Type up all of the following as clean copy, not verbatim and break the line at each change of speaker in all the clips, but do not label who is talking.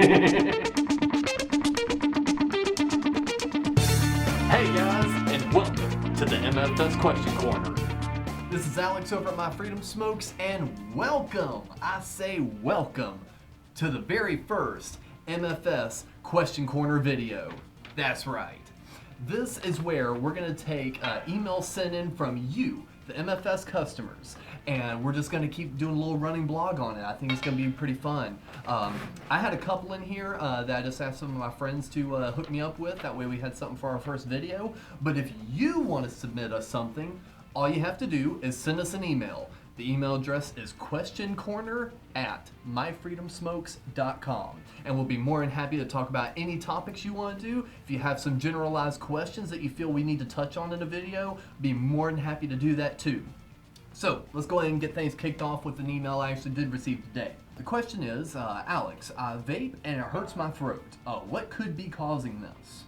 guys, and welcome to the MFS Question Corner.
This is Alex over at My Freedom Smokes, and welcome, I say welcome, to the very first MFS Question Corner video. That's right. This is where we're going to take emails sent in from you, the MFS customers, and we're just going to keep doing a little running blog on it. I think it's going to be pretty fun. I had a couple in here that I just asked some of my friends to hook me up with. That way we had something for our first video. But if you want to submit us something, all you have to do is send us an email. The email address is questioncorner@myfreedomsmokes.com, and we'll be more than happy to talk about any topics you want to do. If you have some generalized questions that you feel we need to touch on in a video, be more than happy to do that too. So let's go ahead and get things kicked off with an email I actually did receive today. The question is, Alex, I vape and it hurts my throat. What could be causing this?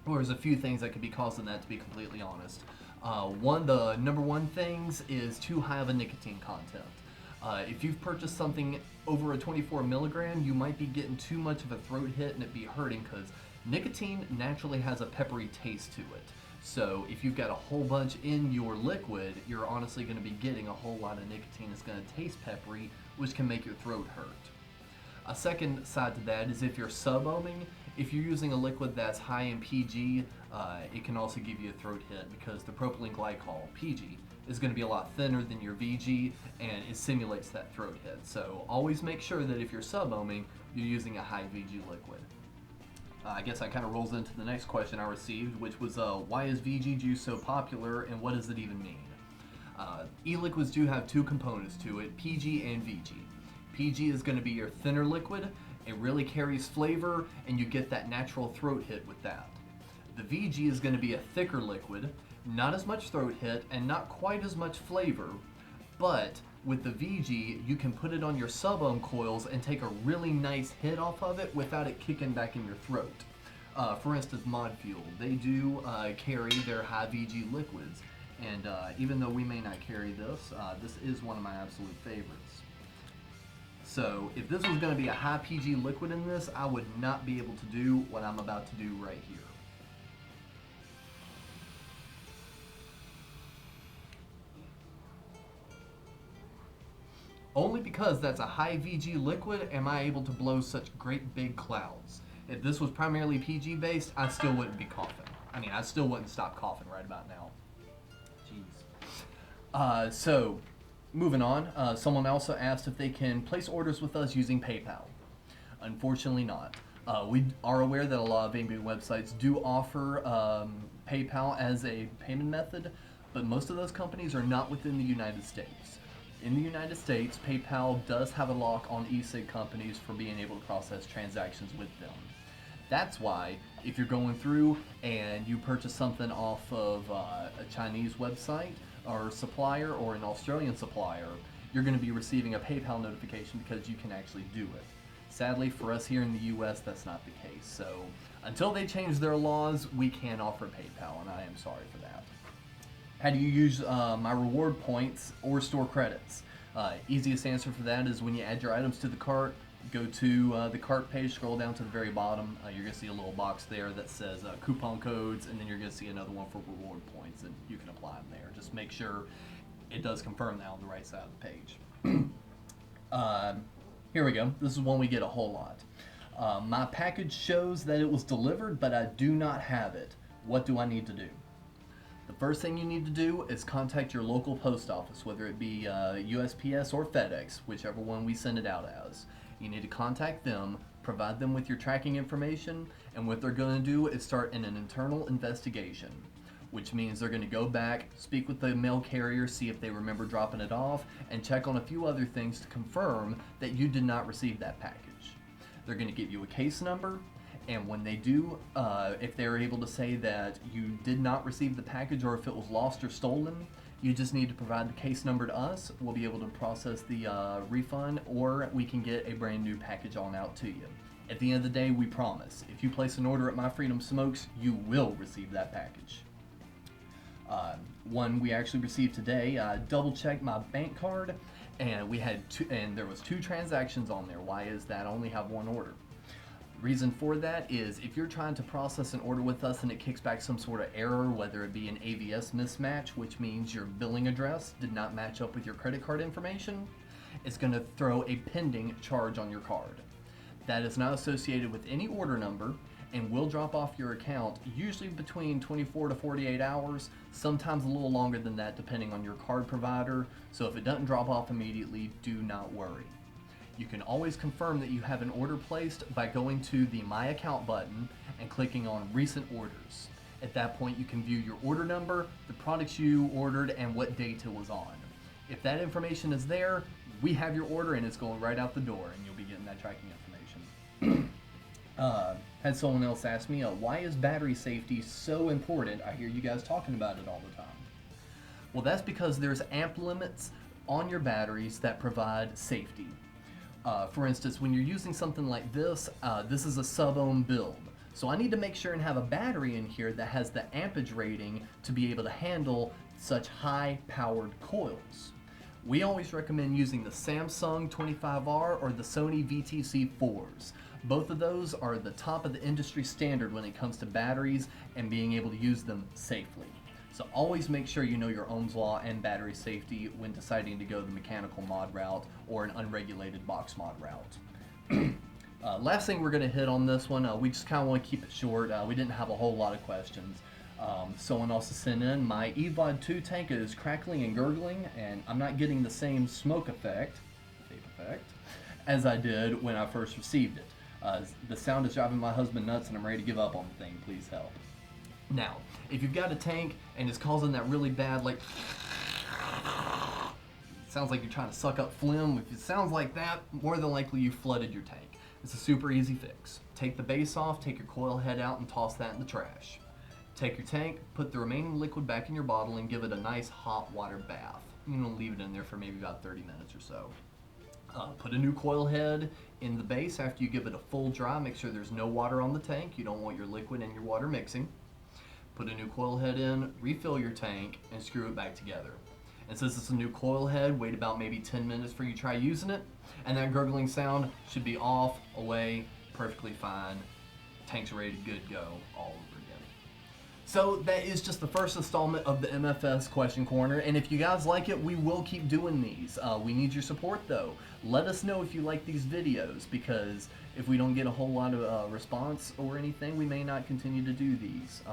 Well, there's a few things that could be causing that, to be completely honest. The number one things is too high of a nicotine content. If you've purchased something over a 24 milligram, you might be getting too much of a throat hit and it be hurting, because nicotine naturally has a peppery taste to it. So if you've got a whole bunch in your liquid, you're honestly going to be getting a whole lot of nicotine that's going to taste peppery, which can make your throat hurt. A second side to that is if you're sub-ohming. If you're using a liquid that's high in PG, it can also give you a throat hit, because the propylene glycol, PG, is going to be a lot thinner than your VG, and it simulates that throat hit. So always make sure that if you're sub-ohming, you're using a high VG liquid. I guess that kind of rolls into the next question I received, which was, why is VG juice so popular, and what does it even mean? E-liquids do have two components to it, PG and VG. PG is going to be your thinner liquid. It really carries flavor, and you get that natural throat hit with that. The VG is going to be a thicker liquid, not as much throat hit, and not quite as much flavor, but with the VG, you can put it on your sub-ohm coils and take a really nice hit off of it without it kicking back in your throat. For instance, Mod Fuel, they do carry their high VG liquids, and even though we may not carry this, this is one of my absolute favorites. So if this was going to be a high PG liquid in this, I would not be able to do what I'm about to do right here. Only because that's a high VG liquid am I able to blow such great big clouds. If this was primarily PG based, I still wouldn't be coughing. I mean, I still wouldn't stop coughing right about now. Jeez. So, moving on, someone also asked if they can place orders with us using PayPal. Unfortunately not. We are aware that a lot of vaping websites do offer PayPal as a payment method, but most of those companies are not within the United States. In the United States, PayPal does have a lock on e-cig companies for being able to process transactions with them. That's why, if you're going through and you purchase something off of a Chinese website or supplier or an Australian supplier, you're going to be receiving a PayPal notification because you can actually do it. Sadly, for us here in the US, that's not the case. So until they change their laws, we can't offer PayPal, and I am sorry for that. How do you use my reward points or store credits? Easiest answer for that is when you add your items to the cart, go to the cart page, scroll down to the very bottom. You're going to see a little box there that says coupon codes, and then you're going to see another one for reward points, and you can apply them there. Just make sure it does confirm that on the right side of the page. Here we go. This is one we get a whole lot. My package shows that it was delivered, but I do not have it. What do I need to do? The first thing you need to do is contact your local post office, whether it be USPS or FedEx, whichever one we send it out as. You need to contact them, provide them with your tracking information, and what they're going to do is start an internal investigation, which means they're going to go back, speak with the mail carrier, see if they remember dropping it off, and check on a few other things to confirm that you did not receive that package. They're going to give you a case number, and when they do, if they're able to say that you did not receive the package or if it was lost or stolen, you just need to provide the case number to us. We'll be able to process the refund, or we can get a brand new package on out to you. At the end of the day, we promise, if you place an order at My Freedom Smokes, you will receive that package. One we actually received today, double checked my bank card, and we had there was 2 transactions on there. Why is that? I only have one order. Reason for that is if you're trying to process an order with us and it kicks back some sort of error, whether it be an AVS mismatch, which means your billing address did not match up with your credit card information, it's going to throw a pending charge on your card. That is not associated with any order number and will drop off your account usually between 24 to 48 hours, sometimes a little longer than that depending on your card provider. So if it doesn't drop off immediately, do not worry. You can always confirm that you have an order placed by going to the My Account button and clicking on Recent Orders. At that point, you can view your order number, the products you ordered, and what date it was on. If that information is there, we have your order and it's going right out the door and you'll be getting that tracking information. Had someone else ask me, why is battery safety so important? I hear you guys talking about it all the time. Well, that's because there's amp limits on your batteries that provide safety. For instance, when you're using something like this, this is a sub-ohm build. So I need to make sure and have a battery in here that has the ampage rating to be able to handle such high-powered coils. We always recommend using the Samsung 25R or the Sony VTC4s. Both of those are the top of the industry standard when it comes to batteries and being able to use them safely. So always make sure you know your Ohm's law and battery safety when deciding to go the mechanical mod route or an unregulated box mod route. Last thing we're going to hit on this one, we just kind of want to keep it short. We didn't have a whole lot of questions. Someone also sent in, my EVOD 2 tank is crackling and gurgling, and I'm not getting the same smoke effect, vape effect, as I did when I first received it. The sound is driving my husband nuts and I'm ready to give up on the thing. Please help. Now, if you've got a tank and it's causing that really bad, like, sounds like you're trying to suck up phlegm, if it sounds like that, more than likely you flooded your tank. It's a super easy fix. Take the base off, take your coil head out and toss that in the trash. Take your tank, put the remaining liquid back in your bottle and give it a nice hot water bath. You're gonna leave it in there for maybe about 30 minutes or so. Put a new coil head in the base after you give it a full dry. Make sure there's no water on the tank. You don't want your liquid and your water mixing. Put a new coil head in, refill your tank, and screw it back together. And since it's a new coil head, wait about maybe 10 minutes before you try using it. And that gurgling sound should be off, away, perfectly fine. Tank's ready to good go all over again. So that is just the first installment of the MFS Question Corner, and if you guys like it, we will keep doing these. We need your support though. Let us know if you like these videos, because if we don't get a whole lot of response or anything, we may not continue to do these.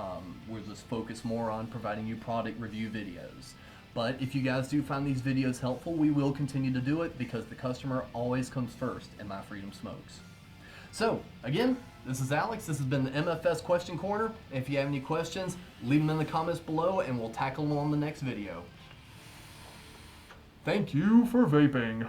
We'll just focus more on providing you product review videos. But if you guys do find these videos helpful, we will continue to do it because the customer always comes first in My Freedom Smokes. So, again, this is Alex. This has been the MFS Question Corner. If you have any questions, leave them in the comments below and we'll tackle them on the next video. Thank you for vaping.